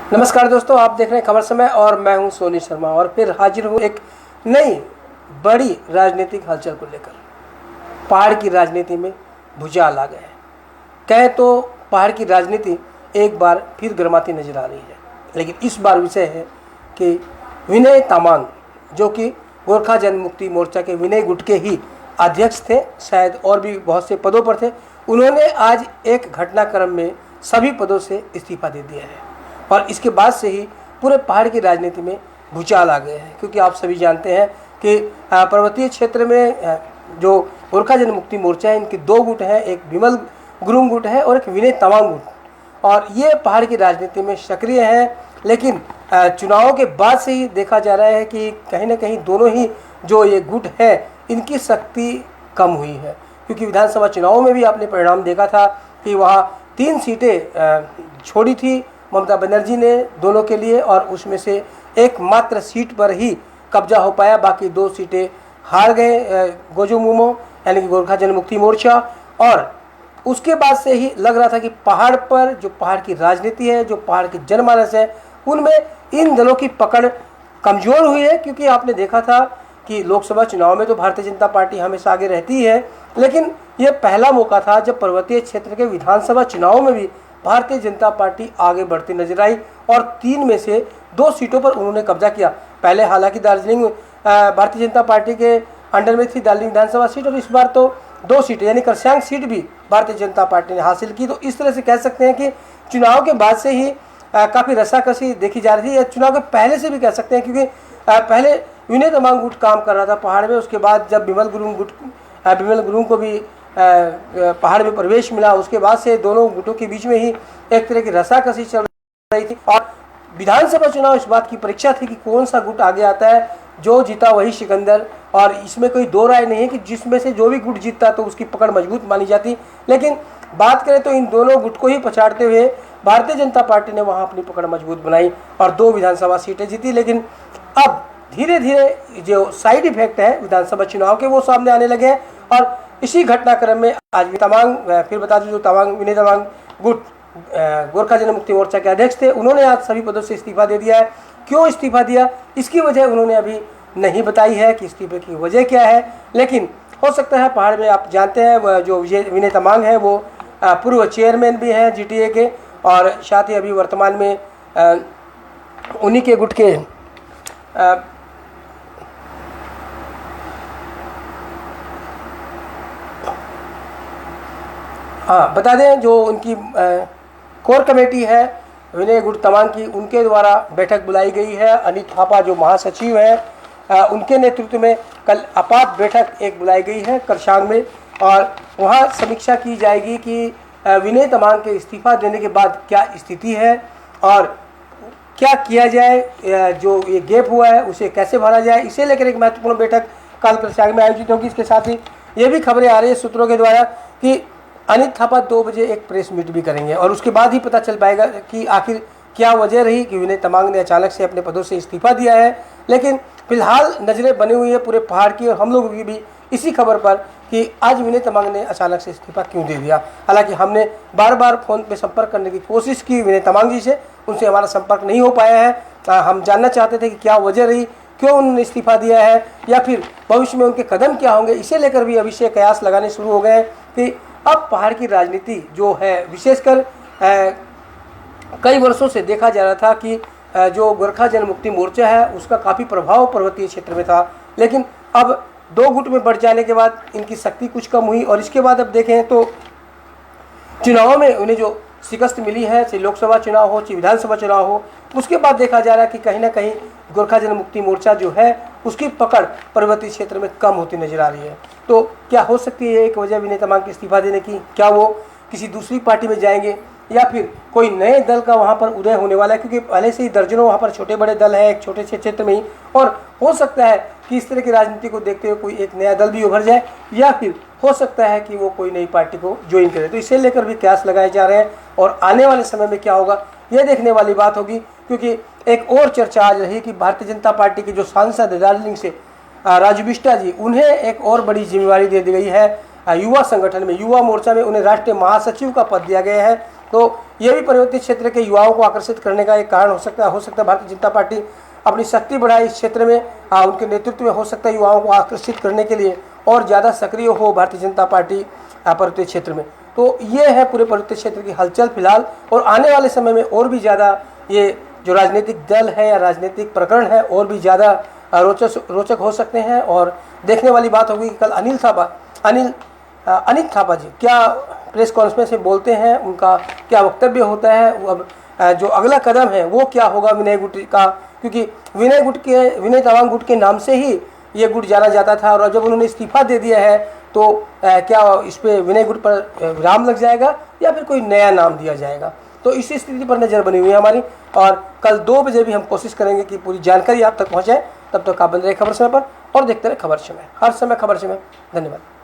नमस्कार दोस्तों, आप देख रहे हैं खबर समय और मैं हूं सोनी शर्मा और फिर हाजिर हूं एक नई बड़ी राजनीतिक हलचल को लेकर। पहाड़ की राजनीति में भूचाल आ गए हैं। कहें तो पहाड़ की राजनीति एक बार फिर गर्माती नजर आ रही है, लेकिन इस बार विषय है कि विनय तामांग, जो कि गोरखा जनमुक्ति मोर्चा के विनय गुट के ही अध्यक्ष थे, शायद और भी बहुत से पदों पर थे, उन्होंने आज एक घटनाक्रम में सभी पदों से इस्तीफा दे दिया है। और इसके बाद से ही पूरे पहाड़ की राजनीति में भूचाल आ गए हैं, क्योंकि आप सभी जानते हैं कि पर्वतीय क्षेत्र में जो गोरखा जनमुक्ति मोर्चा है, इनके दो गुट हैं, एक विमल गुरुंग गुट है और एक विनय तामांग गुट, और ये पहाड़ की राजनीति में सक्रिय हैं। लेकिन चुनावों के बाद से ही देखा जा रहा है कि कहीं ना कहीं दोनों ही जो ये गुट है, इनकी शक्ति कम हुई है, क्योंकि विधानसभा चुनावों में भी आपने परिणाम देखा था कि वहाँ 3 सीटें छोड़ी थी ममता बनर्जी ने दोनों के लिए, और उसमें से एकमात्र सीट पर ही कब्जा हो पाया, बाकी 2 सीटें हार गए गोजोमुमो यानी कि गोरखा जनमुक्ति मोर्चा। और उसके बाद से ही लग रहा था कि पहाड़ पर जो पहाड़ की राजनीति है, जो पहाड़ की जनमानस है, उनमें इन दलों की पकड़ कमज़ोर हुई है। क्योंकि आपने देखा था कि लोकसभा चुनाव में तो भारतीय जनता पार्टी हमेशा आगे रहती है, लेकिन ये पहला मौका था जब पर्वतीय क्षेत्र के विधानसभा चुनाव में भी भारतीय जनता पार्टी आगे बढ़ती नजर आई और 3 में से 2 सीटों पर उन्होंने कब्जा किया। पहले हालांकि दार्जिलिंग भारतीय जनता पार्टी के अंडर में थी, दार्जिलिंग विधानसभा सीट, और इस बार तो 2 सीटें यानी करस्यांग सीट भी भारतीय जनता पार्टी ने हासिल की। तो इस तरह से कह सकते हैं कि चुनाव के बाद से ही काफ़ी रसाकसी देखी जा रही है, या चुनाव के पहले से भी कह सकते हैं, क्योंकि पहले विनय तामांग गुट काम कर रहा था पहाड़ में, उसके बाद जब विमल गुरुंग को भी पहाड़ में प्रवेश मिला, उसके बाद से दोनों गुटों के बीच में ही एक तरह की रसाकसी चल रही थी। और विधानसभा चुनाव इस बात की परीक्षा थी कि कौन सा गुट आगे आता है, जो जीता वही सिकंदर, और इसमें कोई दो राय नहीं है कि जिसमें से जो भी गुट जीतता तो उसकी पकड़ मजबूत मानी जाती। लेकिन बात करें तो इन दोनों गुट को ही पछाड़ते हुए भारतीय जनता पार्टी ने वहाँ अपनी पकड़ मजबूत बनाई और 2 विधानसभा सीटें जीती। लेकिन अब धीरे धीरे जो साइड इफेक्ट है विधानसभा चुनाव के, वो सामने आने लगे हैं। और इसी घटनाक्रम में आज तामांग, फिर बता दूं, जो विनय तामांग गुट गोरखा जनमुक्ति मोर्चा के अध्यक्ष थे, उन्होंने आज सभी पदों से इस्तीफा दे दिया है। क्यों इस्तीफा दिया, इसकी वजह उन्होंने अभी नहीं बताई है कि इस्तीफे की वजह क्या है। लेकिन हो सकता है, पहाड़ में आप जानते हैं जो विनय तामांग है वो पूर्व चेयरमैन भी हैं GTA के, और साथ ही अभी वर्तमान में उन्हीं के गुट के बता दें जो उनकी कोर कमेटी है विनय गुट तामांग की, उनके द्वारा बैठक बुलाई गई है। अनिल थापा जो महासचिव हैं, उनके नेतृत्व में कल आपात बैठक एक बुलाई गई है करस्यांग में, और वहां समीक्षा की जाएगी कि विनय तामांग के इस्तीफा देने के बाद क्या स्थिति है और क्या किया जाए, जो ये गैप हुआ है उसे कैसे भरा जाए। इसे लेकर एक महत्वपूर्ण बैठक कल करस्यांग में आयोजित होगी। इसके साथ ही ये भी खबरें आ रही है सूत्रों के द्वारा कि अनिल थापा 2 बजे एक प्रेस मीट भी करेंगे, और उसके बाद ही पता चल पाएगा कि आखिर क्या वजह रही कि विनय तामांग ने अचानक से अपने पदों से इस्तीफा दिया है। लेकिन फिलहाल नज़रें बनी हुई है पूरे पहाड़ की, और हम लोगों की भी इसी खबर पर कि आज विनय तामांग ने अचानक से इस्तीफा क्यों दे दिया। हालांकि हमने बार बार फ़ोन पे संपर्क करने की कोशिश की विनय तामांग जी से, उनसे हमारा संपर्क नहीं हो पाया है। हम जानना चाहते थे कि क्या वजह रही, क्यों उन्होंने इस्तीफा दिया है, या फिर भविष्य में उनके कदम क्या होंगे। इसे लेकर भी अभी से कयास लगाने शुरू हो गए हैं कि अब पहाड़ की राजनीति जो है, विशेषकर कई वर्षों से देखा जा रहा था कि जो गोरखा जनमुक्ति मोर्चा है उसका काफ़ी प्रभाव पर्वतीय क्षेत्र में था, लेकिन अब 2 गुट में बढ़ जाने के बाद इनकी शक्ति कुछ कम हुई। और इसके बाद अब देखें तो चुनाव में उन्हें जो शिकस्त मिली है, चाहे लोकसभा चुनाव हो चाहे विधानसभा चुनाव हो, उसके बाद देखा जा रहा है कि कहीं ना कहीं गोरखा जनमुक्ति मोर्चा जो है उसकी पकड़ पर्वतीय क्षेत्र में कम होती नजर आ रही है। तो क्या हो सकती है एक वजह विनय तामांग के इस्तीफा देने की? क्या वो किसी दूसरी पार्टी में जाएंगे, या फिर कोई नए दल का वहाँ पर उदय होने वाला है? क्योंकि पहले से ही दर्जनों वहाँ पर छोटे बड़े दल हैं एक छोटे से क्षेत्र में ही, और हो सकता है कि इस तरह की राजनीति को देखते हुए कोई एक नया दल भी उभर जाए, या फिर हो सकता है कि वो कोई नई पार्टी को ज्वाइन करे। तो इसे लेकर भी कयास लगाए जा रहे हैं, और आने वाले समय में क्या होगा यह देखने वाली बात होगी। क्योंकि एक और चर्चा आज रही कि भारतीय जनता पार्टी के जो सांसद दार्जिलिंग से राजू बिष्टा जी, उन्हें एक और बड़ी जिम्मेवारी दे दी गई है युवा संगठन में, युवा मोर्चा में उन्हें राष्ट्रीय महासचिव का पद दिया गया है। तो ये भी पर्वतीय क्षेत्र के युवाओं को आकर्षित करने का एक कारण हो सकता है भारतीय जनता पार्टी अपनी शक्ति बढ़ाए इस क्षेत्र में, उनके नेतृत्व में हो सकता है युवाओं को आकर्षित करने के लिए और ज़्यादा सक्रिय हो भारतीय जनता पार्टी पर्वतीय क्षेत्र में। तो ये है पूरे पर्वतीय क्षेत्र की हलचल फिलहाल, और आने वाले समय में और भी ज़्यादा ये जो राजनीतिक दल है या राजनीतिक प्रकरण है और भी ज़्यादा रोचक हो सकते हैं। और देखने वाली बात होगी कि कल अनिल थापा जी क्या प्रेस कॉन्फ्रेंस में बोलते हैं, उनका क्या वक्तव्य होता है, अब जो अगला कदम है वो क्या होगा विनय गुट का, क्योंकि विनय तवांग गुट के नाम से ही ये गुट जाना जाता था, और जब उन्होंने इस्तीफा दे दिया है तो क्या इस पर विनय गुट पर विराम लग जाएगा या फिर कोई नया नाम दिया जाएगा। तो इसी स्थिति पर नज़र बनी हुई है हमारी, और कल 2 बजे भी हम कोशिश करेंगे कि पूरी जानकारी आप तक पहुँचाए। तब तक आप बंद रहे खबर समय पर और देखते रहे खबर समय, हर समय खबर समय। धन्यवाद।